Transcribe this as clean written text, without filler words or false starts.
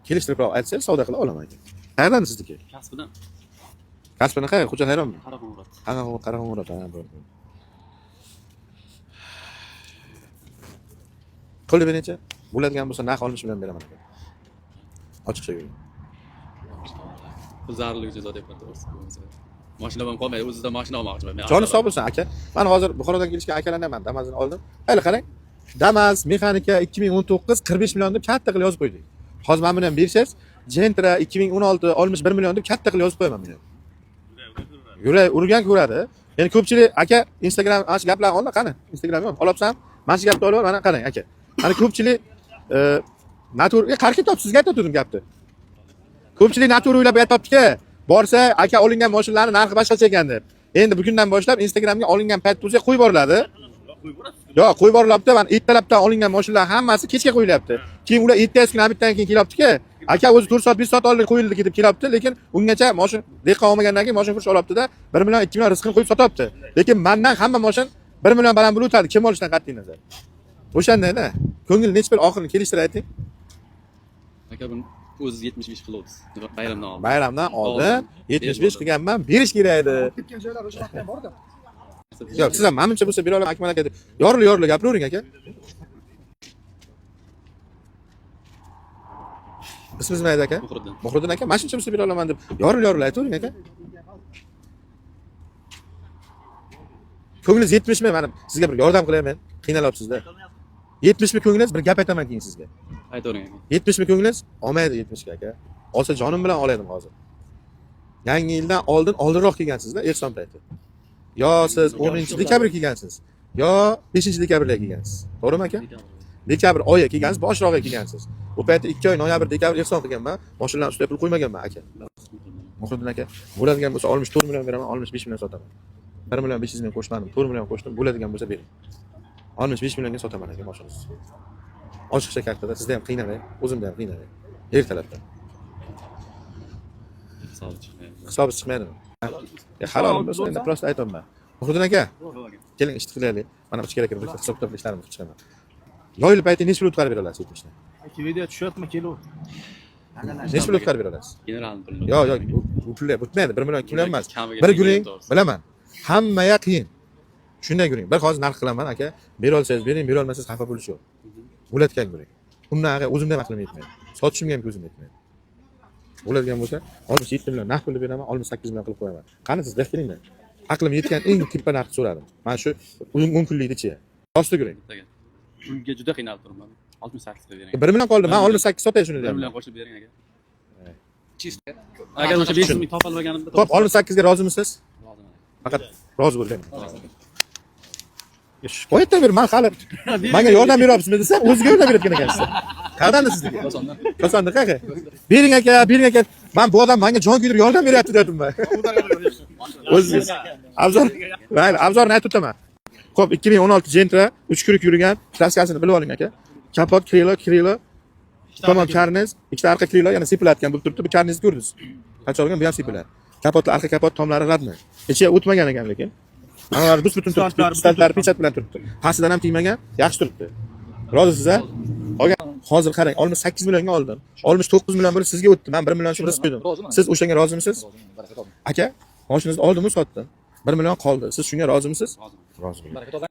kelishtirib aytsangiz savdo qila olaman aka. Qayerdan sizniki? Kasbidan. Kasbini qayerga? Xo'ja Hayronmi? Qarag'umrat. Qarag'umrat. Ha, bo'ldi. Qo'lda necha? Bo'ladigan bo'lsa narx olmish million beraman aka. Ochiqcha yo'q. Bu zarurlik jazo deb o'tiribsiz. Mashina ham qolmaydi, o'zingizdan mashina olmoqchiman men. Joni sog' bo'lsin aka. Men hozir Buxorodan kelishgan akalardan man Damaz'ni oldim. Hayli qarang. Damaz mexanika 2019 45 million deb katta qilib yozib qo'ydik. Hozir men buni ham bersangiz, Gentra 2016 61 million deb katta qilib yozib qo'yaman buni. Yuray urgan ko'radi. Ya'ni ko'pchilik aka Instagram ash gaplarni oldi, qani? Instagram yo'q. Olibsam, mana shu gapni olib, mana qarang aka. Mana ko'pchilik naturga qarshi top sizga aytib gapni. Ko'pchilik natur o'ylab aytibdi-ki, borsa aka olingan mashinalarning narxi boshqacha ekan deb. Endi bugundan boshlab Instagramga olingan payt bo'lsa qo'yib boriladi. Yo'q, qo'yib borilyapti. Mana ertalabdan olingan mashinalar hammasi kechga qo'yilyapti. Keyin ular ertasi kuni abitdan keyin kelyapti-ki, aka o'zi 4 soat 5 soat oldin qo'yildi ketib kelyapti, lekin ungacha mashina dehqon olmagandan keyin mashina furush olyapti-da, 1 million 2 million rizqini qo'yib sotyapti. Lekin mendan hamma mashina 1 million baland bo'lib o'tadi, kim olishdan qat'iy nazar. O'shanda ko'ngil nech bir oxirini kelishtirib ayting. Aka buni o'ziz 75 qiluvsiz. Bayramdan oldin. Bayramdan oldin 75 qilganman, berish kerak edi. Ketgan joylar o'sha vaqtda ham bor-da. Yo'q, siz ham menimcha bo'lsa bera olaman Akmal aka deb. Yorilib gapiravering aka. Ismingiz nima edi aka? Muhriddin aka, mana shuncha bo'lsa bera olaman deb yorilib aytavering aka. Ko'nglingiz 70 mi? Mana sizga bir yordam qilaman. Qiynalyapsiz-da. 70 mi ko'nglingiz? Bir gap aytaman keyin sizga. Aytavering aka. 70 mi ko'nglingiz? Olmaydi 70 ga aka. Olsa jonim bilan oladim hozir. Yangi yildan oldinroq kelgansizda, Erson payti. Yo siz 10-dekabr kelgansiz, yo 5-dekabrda kelgansiz. To'g'rimi aka? Dekabr oyi kelgansiz, boshroqga kelgansiz. Bu paytda 2 oy noyabr, dekabr Erson qilganman. Mashinalarni ustiga pul qo'ymaganman aka. Muhriddin aka, bo'ladigan bo'lsa 64 million beraman, 65 million sotaman. 1 million 500 ming qo'shmadim, 4 million qo'shdim, bo'ladigan bo'lsa bering. 65 millionga sotaman aka mashinangizni. Ochiqcha kartada sizda ham qiynalay, o'zimda ham qiynalay. Ertalabdan. Hisobi chiqmaydimi? Halol bo'lsa endi prosta aytaman. Muhriddin aka, keling ish qilaylik. Mana ichkariga kirib hisob kitob ishlarimni qilib chiqaman. Yoyil payti necha pul o'tkazib bera olasiz 70 ni? Aka video tushyapmi kilo? Necha pul o'tkazib bera olasiz? General pulni. Yo'q, bu pullar bitmaydi. 1 million 2 million emas. Bir guling, bilaman. Hammaga qiyin. Shunday guling. Bir hozir narx qilaman aka. Bera olsangiz bering, bera olmasangiz xafa bo'lish yo'q. Bo'layotgan guling. Undan aka o'zimda ham aqlim yetmaydi. Sotishimga ham ko'zim yetmaydi. Bo'ladigan bo'lsa 67 million naqd pulni beraman, 68 million qilib qo'yaman. Qani siz deb kelinglar. Aqlim yetgan eng tippa narx so'radim. Mana shu 10 kunlikda-chi. Rosti guling. Unga juda qiynalib turibman. 68 deb bering. 1 million qoldi. Men 68 sotay shuni 1 deyman. million qo'shib bering aka. Chist. Agar o'sha 500 ming topolmaganimda Xo'p, 68 ga rozimisiz? roziman. Faqat rozi bo'ling. Qo'yatdan ber, men hali menga yordam beryapsizmi desam, o'ziga yordam berayotgan ekansiz. Qayerdan sizniki? Kosonda aka. Bering aka, bering aka. Men bu odam menga jon kuydirib yordam beryapti dedim men. O'zingiz. Abzorni aytib o'taman. Xo'p, 2016 Gentra 3 kurik yurgan, klaskasini bilib oling aka. Kapot, krilo. Tomon karniz, ikkita arqa krilo yana sepilayotgan bo'lib turibdi. Bu karnizni ko'rdingiz. Qancha olgan, bu ham sepiladi. Kapotlar, arqa kapot tomlari radmi. Ichiga o'tmagan ekan lekin. Analar bus-butun turibdi. Pistallar pechat bilan turibdi. Pastidan ham tegmagan, yaxshi turibdi. Rozisiz a? Olgan. Hozir qarang, 68 millionga oldim. 69 million bo'lib sizga o'tdi. Men 1 million shu rizq qo'ydim. Siz o'shanga rozimisiz? Aka, mashinangizni oldim-u sotdim. 1 million qoldi. Siz shunga rozimisiz? Roziman. Rozi.